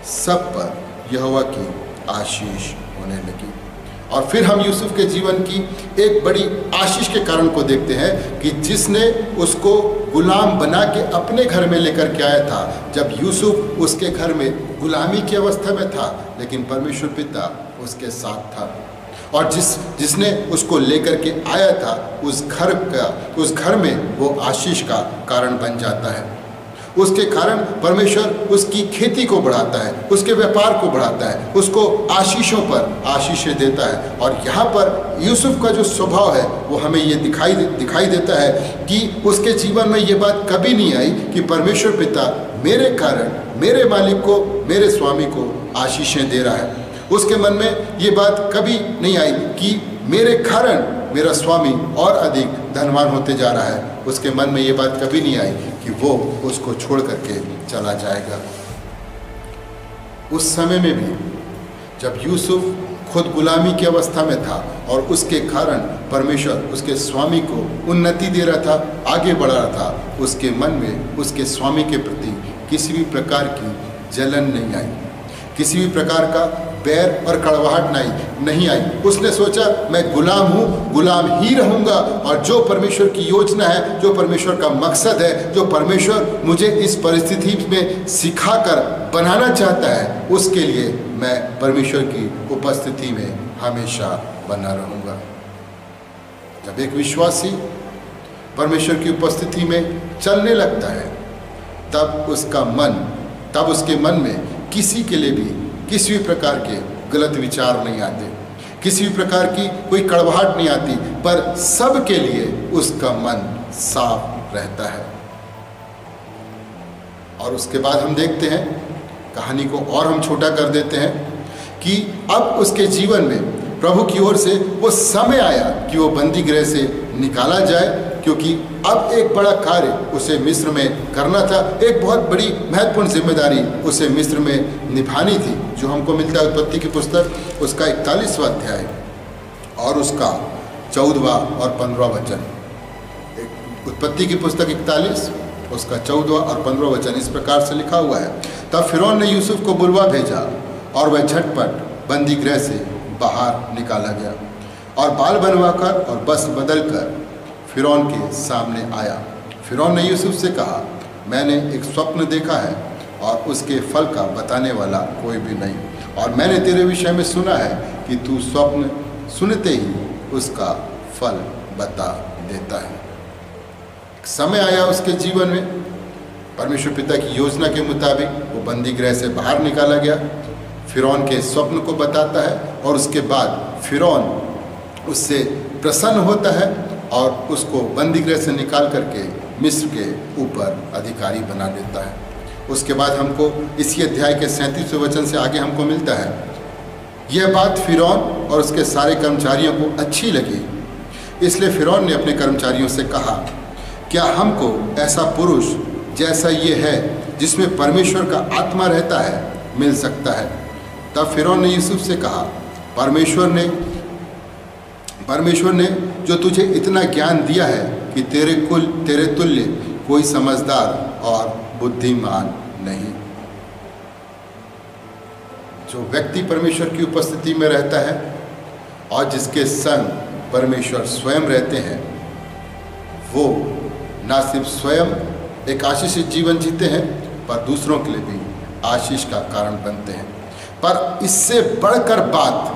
सब पर यहोवा की आशीष होने लगी। और फिर हम यूसुफ के जीवन की एक बड़ी आशीष के कारण को देखते हैं कि जिसने उसको गुलाम बना के अपने घर में लेकर के आया था। जब यूसुफ उसके घर में गुलामी की अवस्था में था, लेकिन परमेश्वर पिता उसके साथ था, और जिसने उसको लेकर के आया था उस घर में वो आशीष का कारण बन जाता है। उसके कारण परमेश्वर उसकी खेती को बढ़ाता है, उसके व्यापार को बढ़ाता है, उसको आशीषों पर आशीषें देता है। और यहाँ पर यूसुफ का जो स्वभाव है वो हमें ये दिखाई देता है कि उसके जीवन में ये बात कभी नहीं आई कि परमेश्वर पिता मेरे कारण मेरे मालिक को, मेरे स्वामी को आशीषें दे रहा है। उसके मन में ये बात कभी नहीं आई कि मेरे कारण मेरा स्वामी और अधिक धनवान होते जा रहा है। उसके मन में ये बात कभी नहीं आई कि वो उसको छोड़ करके चला जाएगा। उस समय में भी जब यूसुफ खुद गुलामी की अवस्था में था और उसके कारण परमेश्वर उसके स्वामी को उन्नति दे रहा था, आगे बढ़ा रहा था, उसके मन में उसके स्वामी के प्रति किसी भी प्रकार की जलन नहीं आई, किसी भी प्रकार का बैर और कड़वाहट नहीं आई। उसने सोचा मैं गुलाम हूँ, गुलाम ही रहूँगा, और जो परमेश्वर की योजना है, जो परमेश्वर का मकसद है, जो परमेश्वर मुझे इस परिस्थिति में सिखाकर बनाना चाहता है, उसके लिए मैं परमेश्वर की उपस्थिति में हमेशा बना रहूँगा। जब एक विश्वासी परमेश्वर की उपस्थिति में चलने लगता है, तब उसके मन में किसी के लिए भी किसी भी प्रकार के गलत विचार नहीं आते, किसी भी प्रकार की कोई कड़वाहट नहीं आती, पर सब के लिए उसका मन साफ रहता है। और उसके बाद हम देखते हैं, कहानी को और हम छोटा कर देते हैं कि अब उसके जीवन में प्रभु की ओर से वो समय आया कि वो बंदी गृह से निकाला जाए, क्योंकि अब एक बड़ा कार्य उसे मिस्र में करना था। एक बहुत बड़ी महत्वपूर्ण जिम्मेदारी उसे मिस्र में निभानी थी, जो हमको मिलता है उत्पत्ति की पुस्तक उसका 41वां अध्याय और उसका 14वां और 15वां वचन। उत्पत्ति की पुस्तक 41 उसका 14वां और 15वां वचन इस प्रकार से लिखा हुआ है। तब फिरौन ने यूसुफ को बुलवा भेजा और वह झटपट बंदी गृह से बाहर निकाला गया और बाल बनवाकर और वस्त्र बदलकर फिरौन के सामने आया। फिरौन ने यूसुफ से कहा, मैंने एक स्वप्न देखा है और उसके फल का बताने वाला कोई भी नहीं, और मैंने तेरे विषय में सुना है कि तू स्वप्न सुनते ही उसका फल बता देता है। एक समय आया उसके जीवन में, परमेश्वर पिता की योजना के मुताबिक वो बंदी गृह से बाहर निकाला गया, फिरौन के स्वप्न को बताता है, और उसके बाद फिरौन उससे प्रसन्न होता है और उसको बंदी गृह से निकाल करके मिस्र के ऊपर अधिकारी बना देता है। उसके बाद हमको इसी अध्याय के 37वें वचन से आगे हमको मिलता है, यह बात फिरौन और उसके सारे कर्मचारियों को अच्छी लगी, इसलिए फिरौन ने अपने कर्मचारियों से कहा, क्या हमको ऐसा पुरुष जैसा ये है जिसमें परमेश्वर का आत्मा रहता है मिल सकता है? तब फिरौन ने यूसुफ से कहा, परमेश्वर ने जो तुझे इतना ज्ञान दिया है कि तेरे तुल्य कोई समझदार और बुद्धिमान नहीं। जो व्यक्ति परमेश्वर की उपस्थिति में रहता है और जिसके संग परमेश्वर स्वयं रहते हैं, वो ना सिर्फ स्वयं एक आशीषित जीवन जीते हैं, पर दूसरों के लिए भी आशीष का कारण बनते हैं। पर इससे बढ़कर बात,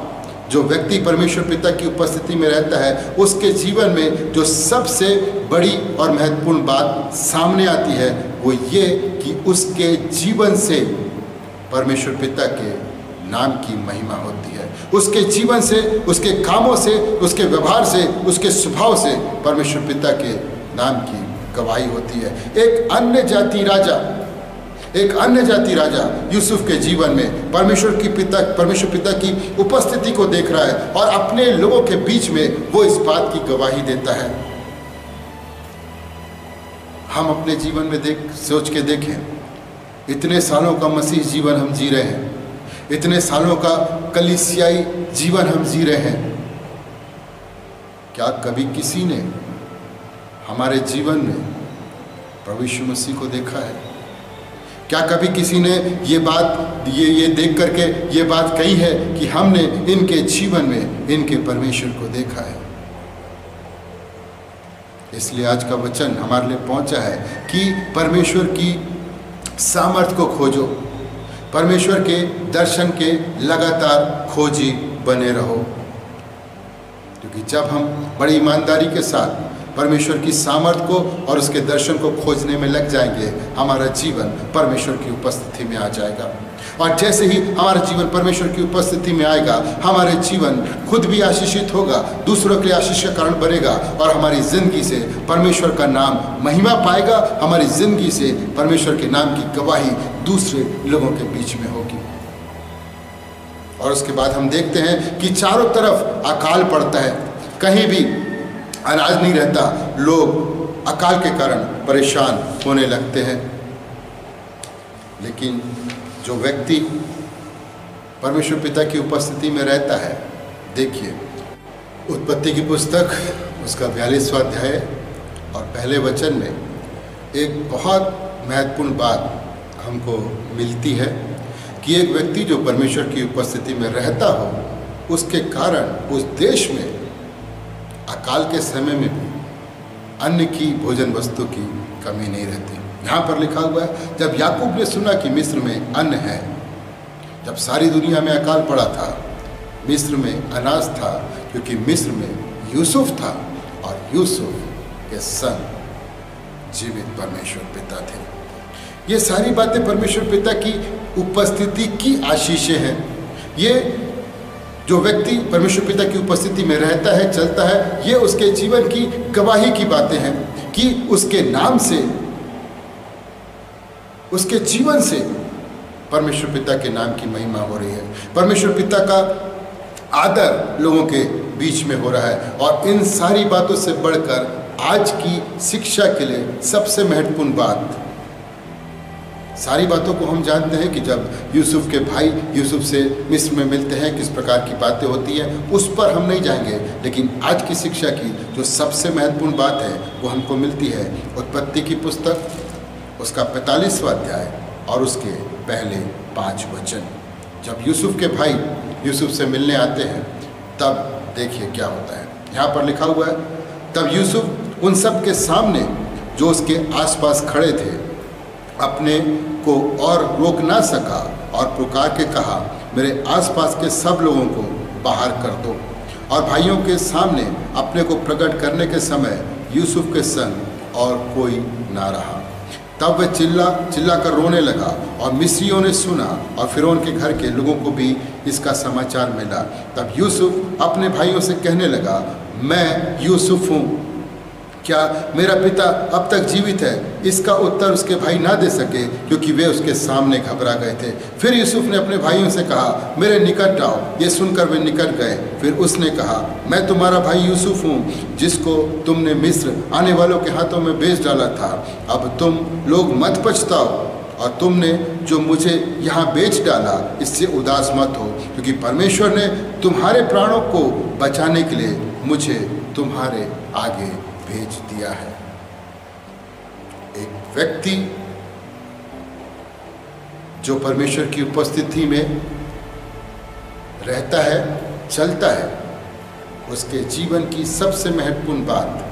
जो व्यक्ति परमेश्वर पिता की उपस्थिति में रहता है, उसके जीवन में जो सबसे बड़ी और महत्वपूर्ण बात सामने आती है, वो ये कि उसके जीवन से परमेश्वर पिता के नाम की महिमा होती है। उसके जीवन से, उसके कामों से, उसके व्यवहार से, उसके स्वभाव से परमेश्वर पिता के नाम की गवाही होती है। एक अन्य जाति राजा यूसुफ के जीवन में परमेश्वर पिता की उपस्थिति को देख रहा है और अपने लोगों के बीच में वो इस बात की गवाही देता है। हम अपने जीवन में सोच के देखें, इतने सालों का मसीह जीवन हम जी रहे हैं, इतने सालों का कलीसियाई जीवन हम जी रहे हैं, क्या कभी किसी ने हमारे जीवन में प्रभु यीशु मसीह को देखा है? क्या कभी किसी ने ये देख करके ये बात कही है कि हमने इनके जीवन में इनके परमेश्वर को देखा है? इसलिए आज का वचन हमारे लिए पहुंचा है कि परमेश्वर की सामर्थ को खोजो, परमेश्वर के दर्शन के लगातार खोजी बने रहो। क्योंकि जब हम बड़ी ईमानदारी के साथ परमेश्वर की सामर्थ को और उसके दर्शन को खोजने में लग जाएंगे, हमारा जीवन परमेश्वर की उपस्थिति में आ जाएगा। और जैसे ही हमारा जीवन परमेश्वर की उपस्थिति में आएगा, हमारे जीवन खुद भी आशीषित होगा, दूसरों के लिए आशीष का कारण बनेगा और हमारी जिंदगी से परमेश्वर का नाम महिमा पाएगा। हमारी जिंदगी से परमेश्वर के नाम की गवाही दूसरे लोगों के बीच में होगी। और उसके बाद हम देखते हैं कि चारों तरफ अकाल पड़ता है, कहीं भी अनाज नहीं रहता, लोग अकाल के कारण परेशान होने लगते हैं। लेकिन जो व्यक्ति परमेश्वर पिता की उपस्थिति में रहता है, देखिए उत्पत्ति की पुस्तक उसका 42वां अध्याय और पहले वचन में एक बहुत महत्वपूर्ण बात हमको मिलती है कि एक व्यक्ति जो परमेश्वर की उपस्थिति में रहता हो, उसके कारण उस देश में अकाल के समय में भी अन्न की, भोजन वस्तु की कमी नहीं रहती। यहाँ पर लिखा हुआ है, जब याकूब ने सुना कि मिस्र में अन्न है, जब सारी दुनिया में अकाल पड़ा था, मिस्र में अनाज था, क्योंकि मिस्र में यूसुफ था और यूसुफ के संग जीवित परमेश्वर पिता थे। ये सारी बातें परमेश्वर पिता की उपस्थिति की आशीषें हैं। ये जो व्यक्ति परमेश्वर पिता की उपस्थिति में रहता है, चलता है, ये उसके जीवन की गवाही की बातें हैं कि उसके नाम से, उसके जीवन से परमेश्वर पिता के नाम की महिमा हो रही है, परमेश्वर पिता का आदर लोगों के बीच में हो रहा है। और इन सारी बातों से बढ़कर आज की शिक्षा के लिए सबसे महत्वपूर्ण बात, सारी बातों को हम जानते हैं कि जब यूसुफ के भाई यूसुफ से मिस्र में मिलते हैं, किस प्रकार की बातें होती हैं, उस पर हम नहीं जाएंगे। लेकिन आज की शिक्षा की जो सबसे महत्वपूर्ण बात है वो हमको मिलती है उत्पत्ति की पुस्तक, उसका 45वां अध्याय और उसके पहले 5 वचन। जब यूसुफ के भाई यूसुफ से मिलने आते हैं, तब देखिए क्या होता है। यहाँ पर लिखा हुआ है, तब यूसुफ उन सब के सामने जो उसके आसपास खड़े थे अपने को और रोक ना सका और पुकार के कहा, मेरे आसपास के सब लोगों को बाहर कर दो। और भाइयों के सामने अपने को प्रकट करने के समय यूसुफ के संग और कोई ना रहा। तब वह चिल्ला कर रोने लगा और मिस्रियों ने सुना और फिरौन के घर के लोगों को भी इसका समाचार मिला। तब यूसुफ अपने भाइयों से कहने लगा, मैं यूसुफ हूँ, क्या मेरा पिता अब तक जीवित है? इसका उत्तर उसके भाई ना दे सके, क्योंकि वे उसके सामने घबरा गए थे। फिर यूसुफ ने अपने भाइयों से कहा, मेरे निकट आओ। ये सुनकर वे निकट गए। फिर उसने कहा, मैं तुम्हारा भाई यूसुफ हूँ, जिसको तुमने मिस्र आने वालों के हाथों में बेच डाला था। अब तुम लोग मत पछताओ और तुमने जो मुझे यहाँ बेच डाला, इससे उदास मत हो, क्योंकि परमेश्वर ने तुम्हारे प्राणों को बचाने के लिए मुझे तुम्हारे आगे भेज दिया है। एक व्यक्ति जो परमेश्वर की उपस्थिति में रहता है, चलता है, उसके जीवन की सबसे महत्वपूर्ण बात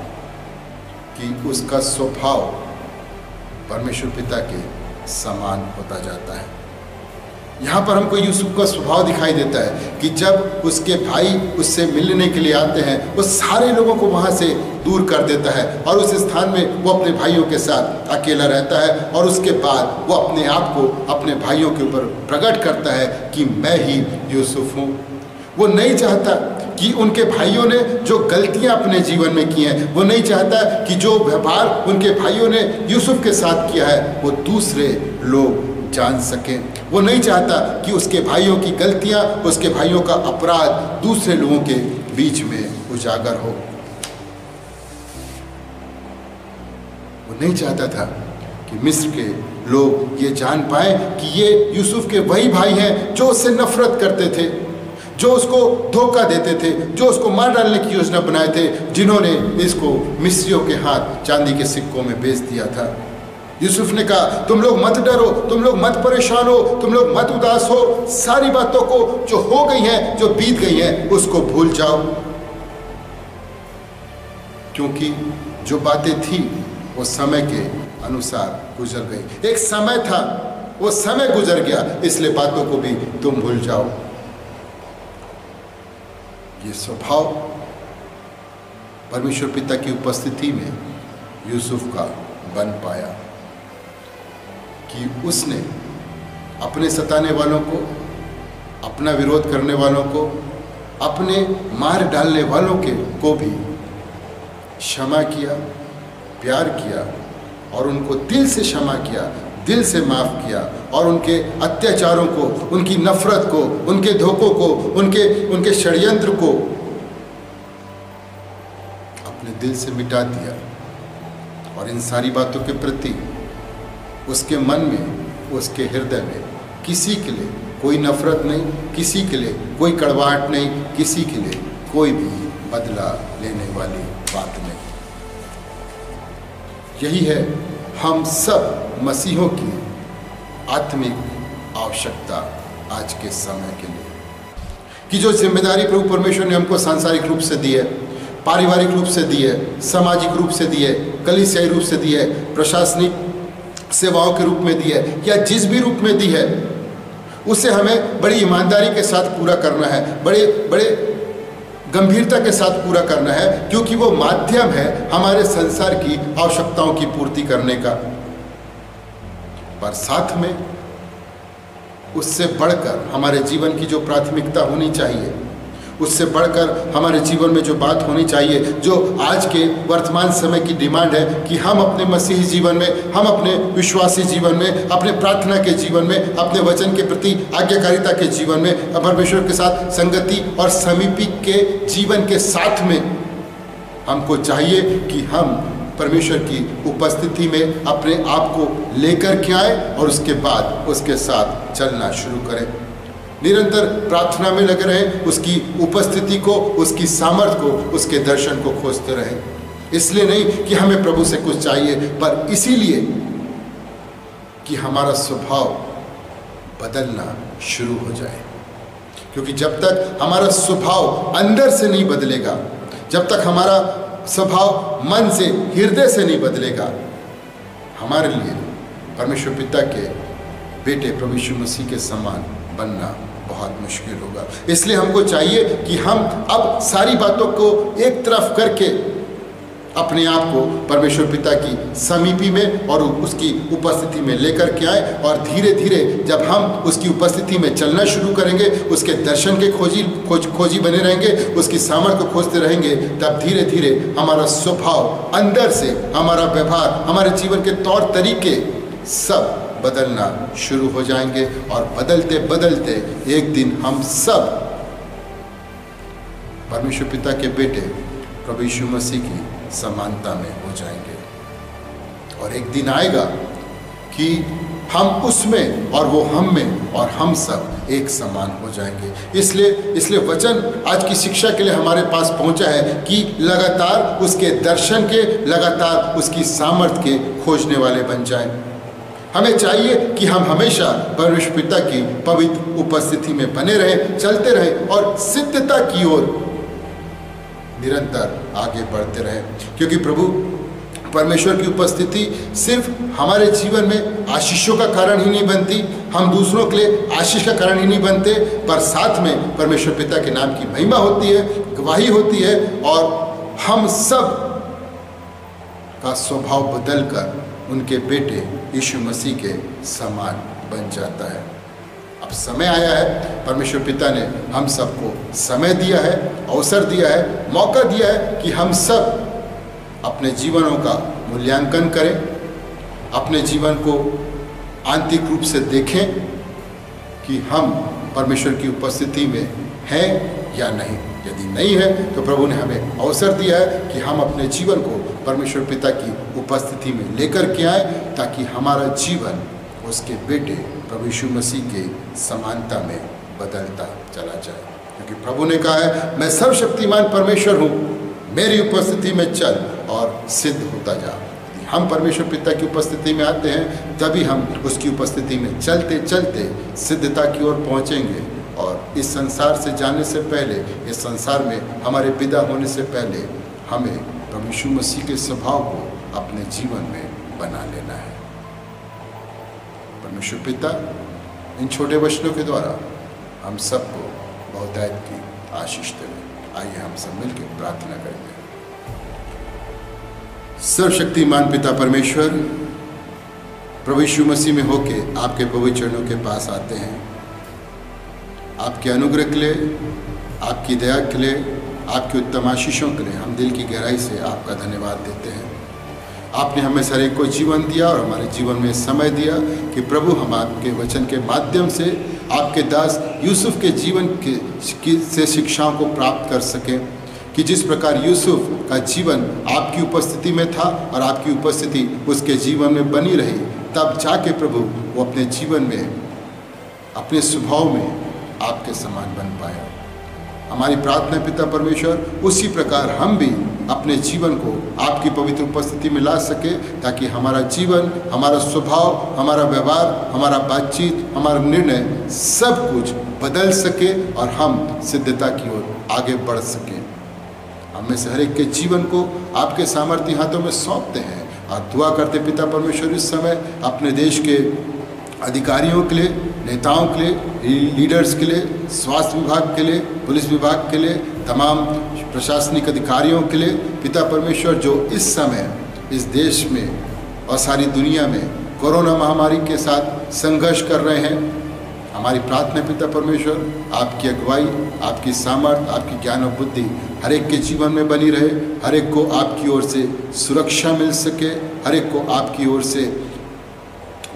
कि उसका स्वभाव परमेश्वर पिता के समान होता जाता है। यहाँ पर हमको यूसुफ का स्वभाव दिखाई देता है कि जब उसके भाई उससे मिलने के लिए आते हैं, वो सारे लोगों को वहाँ से दूर कर देता है और उस स्थान में वो अपने भाइयों के साथ अकेला रहता है। और उसके बाद वो अपने आप को अपने भाइयों के ऊपर प्रकट करता है कि मैं ही यूसुफ हूँ। वो नहीं चाहता कि उनके भाइयों ने जो गलतियां अपने जीवन में की हैं, वो नहीं चाहता कि जो व्यवहार उनके भाइयों ने यूसुफ के साथ किया है वो दूसरे लोग जान सकें। वो नहीं चाहता कि उसके भाइयों की गलतियां, उसके भाइयों का अपराध दूसरे लोगों के बीच में उजागर हो। वो नहीं चाहता था कि मिस्र के लोग ये जान पाए कि ये यूसुफ के वही भाई हैं जो उससे नफरत करते थे, जो उसको धोखा देते थे, जो उसको मार डालने की योजना बनाए थे, जिन्होंने इसको मिस्रियों के हाथ चांदी के सिक्कों में बेच दिया था। यूसुफ ने कहा, तुम लोग मत डरो, तुम लोग मत परेशान हो, तुम लोग मत उदास हो, सारी बातों को जो हो गई हैं, जो बीत गई हैं, उसको भूल जाओ, क्योंकि जो बातें थी वो समय के अनुसार गुजर गई। एक समय था, वो समय गुजर गया, इसलिए बातों को भी तुम भूल जाओ। ये स्वभाव परमेश्वर पिता की उपस्थिति में यूसुफ का बन पाया कि उसने अपने सताने वालों को, अपना विरोध करने वालों को, अपने मार डालने वालों को भी क्षमा किया, प्यार किया और उनको दिल से क्षमा किया, दिल से माफ किया और उनके अत्याचारों को, उनकी नफरत को, उनके धोखों को, उनके षड्यंत्र को अपने दिल से मिटा दिया। और इन सारी बातों के प्रति उसके मन में, उसके हृदय में किसी के लिए कोई नफरत नहीं, किसी के लिए कोई कड़वाहट नहीं, किसी के लिए कोई भी बदला लेने वाली बात नहीं। यही है हम सब मसीहों की आत्मिक आवश्यकता आज के समय के लिए, कि जो जिम्मेदारी प्रभु परमेश्वर ने हमको सांसारिक रूप से दी है, पारिवारिक रूप से दी है, सामाजिक रूप से दी है, कलीसियाई रूप से दी है, प्रशासनिक सेवाओं के रूप में दी है, या जिस भी रूप में दी है, उसे हमें बड़ी ईमानदारी के साथ पूरा करना है, बड़े गंभीरता के साथ पूरा करना है, क्योंकि वो माध्यम है हमारे संसार की आवश्यकताओं की पूर्ति करने का। पर साथ में उससे बढ़कर हमारे जीवन की जो प्राथमिकता होनी चाहिए, उससे बढ़कर हमारे जीवन में जो बात होनी चाहिए, जो आज के वर्तमान समय की डिमांड है कि हम अपने मसीही जीवन में, हम अपने विश्वासी जीवन में, अपने प्रार्थना के जीवन में, अपने वचन के प्रति आज्ञाकारिता के जीवन में, परमेश्वर के साथ संगति और समीपी के जीवन के साथ में हमको चाहिए कि हम परमेश्वर की उपस्थिति में अपने आप को लेकर के आए और उसके बाद उसके साथ चलना शुरू करें। निरंतर प्रार्थना में लगे रहें, उसकी उपस्थिति को, उसकी सामर्थ को, उसके दर्शन को खोजते रहें। इसलिए नहीं कि हमें प्रभु से कुछ चाहिए, पर इसीलिए कि हमारा स्वभाव बदलना शुरू हो जाए। क्योंकि जब तक हमारा स्वभाव अंदर से नहीं बदलेगा, जब तक हमारा स्वभाव मन से, हृदय से नहीं बदलेगा, हमारे लिए परमेश्वर पिता के बेटे प्रभु यीशु मसीह के समान बनना बहुत मुश्किल होगा। इसलिए हमको चाहिए कि हम अब सारी बातों को एक तरफ करके अपने आप को परमेश्वर पिता की समीपी में और उसकी उपस्थिति में लेकर के आए, और धीरे धीरे जब हम उसकी उपस्थिति में चलना शुरू करेंगे, उसके दर्शन के खोजी बने रहेंगे, उसकी सामर्थ्य को खोजते रहेंगे, तब धीरे धीरे हमारा स्वभाव अंदर से, हमारा व्यवहार, हमारे जीवन के तौर तरीके सब बदलना शुरू हो जाएंगे। और बदलते बदलते एक दिन हम सब परमेश्वर पिता के बेटे प्रभु यीशु मसीह की समानता में हो जाएंगे। और एक दिन आएगा कि हम उसमें और वो हम में और हम सब एक समान हो जाएंगे। इसलिए वचन आज की शिक्षा के लिए हमारे पास पहुंचा है कि लगातार उसके दर्शन के, लगातार उसकी सामर्थ्य के खोजने वाले बन जाएं। हमें चाहिए कि हम हमेशा परमेश्वर पिता की पवित्र उपस्थिति में बने रहें, चलते रहें और सिद्धता की ओर निरंतर आगे बढ़ते रहें। क्योंकि प्रभु परमेश्वर की उपस्थिति सिर्फ हमारे जीवन में आशीषों का कारण ही नहीं बनती, हम दूसरों के लिए आशीष का कारण ही नहीं बनते, पर साथ में परमेश्वर पिता के नाम की महिमा होती है, गवाही होती है, और हम सब का स्वभाव बदलकर उनके बेटे यीशु मसीह के समान बन जाता है। अब समय आया है, परमेश्वर पिता ने हम सबको समय दिया है, अवसर दिया है, मौका दिया है कि हम सब अपने जीवनों का मूल्यांकन करें, अपने जीवन को आंतरिक रूप से देखें कि हम परमेश्वर की उपस्थिति में हैं या नहीं। यदि नहीं है तो प्रभु ने हमें अवसर दिया है कि हम अपने जीवन को परमेश्वर पिता की उपस्थिति में लेकर के आए, ताकि हमारा जीवन उसके बेटे प्रभु यीशु मसीह के समानता में बदलता चला जाए। क्योंकि प्रभु ने कहा है, मैं सर्वशक्तिमान परमेश्वर हूँ, मेरी उपस्थिति में चल और सिद्ध होता जा। यदि हम परमेश्वर पिता की उपस्थिति में आते हैं, तभी हम उसकी उपस्थिति में चलते चलते सिद्धता की ओर पहुँचेंगे। और इस संसार से जाने से पहले, इस संसार में हमारे विदा होने से पहले हमें प्रभु यीशु मसीह के स्वभाव को अपने जीवन में बना लेना है। परमेश्वर पिता इन छोटे वचनों के द्वारा हम सबको बहुतायत की आशीष देवे। आइए हम सब मिलकर प्रार्थना करेंगे। सर्वशक्तिमान पिता परमेश्वर, प्रभु यीशु मसीह में होके आपके पवित्र चरणों के पास आते हैं। आपके अनुग्रह के लिए, आपकी दया के लिए, आपकी उत्तम आशीषों के लिए हम दिल की गहराई से आपका धन्यवाद देते हैं। आपने हमें हर एक को जीवन दिया और हमारे जीवन में समय दिया कि प्रभु हम आपके वचन के माध्यम से आपके दास यूसुफ के जीवन से शिक्षाओं को प्राप्त कर सकें, कि जिस प्रकार यूसुफ का जीवन आपकी उपस्थिति में था और आपकी उपस्थिति उसके जीवन में बनी रही, तब जाके प्रभु वो अपने जीवन में, अपने स्वभाव में आपके समान बन पाया। हमारी प्रार्थना पिता परमेश्वर, उसी प्रकार हम भी अपने जीवन को आपकी पवित्र उपस्थिति में ला सके, ताकि हमारा जीवन, हमारा स्वभाव, हमारा व्यवहार, हमारा बातचीत, हमारा निर्णय सब कुछ बदल सके और हम सिद्धता की ओर आगे बढ़ सके। हम में से हर एक के जीवन को आपके सामर्थ्य हाथों में सौंपते हैं और दुआ करते पिता परमेश्वर, इस समय अपने देश के अधिकारियों के लिए, नेताओं के लिए, लीडर्स के लिए, स्वास्थ्य विभाग के लिए, पुलिस विभाग के लिए, तमाम प्रशासनिक अधिकारियों के लिए पिता परमेश्वर, जो इस समय इस देश में और सारी दुनिया में कोरोना महामारी के साथ संघर्ष कर रहे हैं, हमारी प्रार्थना पिता परमेश्वर, आपकी अगुवाई, आपकी सामर्थ, आपकी ज्ञान और बुद्धि हर एक के जीवन में बनी रहे। हर एक को आपकी ओर से सुरक्षा मिल सके, हर एक को आपकी ओर से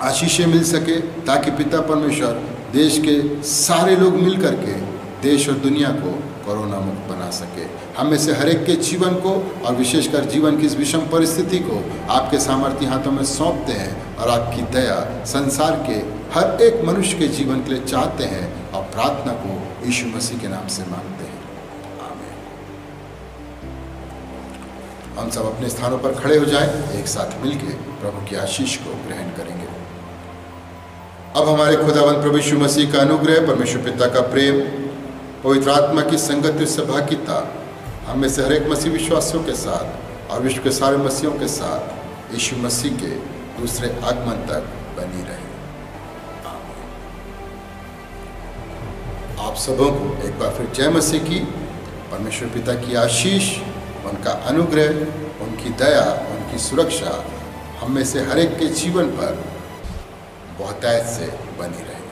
आशीषें मिल सके, ताकि पिता परमेश्वर देश के सारे लोग मिल करके देश और दुनिया को कोरोना मुक्त बना सके। हम में से हर एक के जीवन को और विशेषकर जीवन की इस विषम परिस्थिति को आपके सामर्थ्य हाथों में सौंपते हैं और आपकी दया संसार के हर एक मनुष्य के जीवन के लिए चाहते हैं और प्रार्थना को यीशु मसीह के नाम से मांगते हैं, आमीन। हम सब अपने स्थानों पर खड़े हो जाएं, एक साथ मिलकर प्रभु की आशीष को ग्रहण करेंगे। अब हमारे खुदावंद प्रभु यीशु मसीह का अनुग्रह, परमेश्वर पिता का प्रेम, पवित्र आत्मा की संगत और सहभागिता हम में से हर एक मसीह विश्वासियों के साथ और विश्व के सारे मसीहों के साथ यीशु मसीह के दूसरे आगमन तक बनी रहे। आप सबों को एक बार फिर जय मसीह की। परमेश्वर पिता की आशीष, उनका अनुग्रह, उनकी दया, उनकी सुरक्षा हम में से हर एक के जीवन पर बहुतायत से बनी रहे।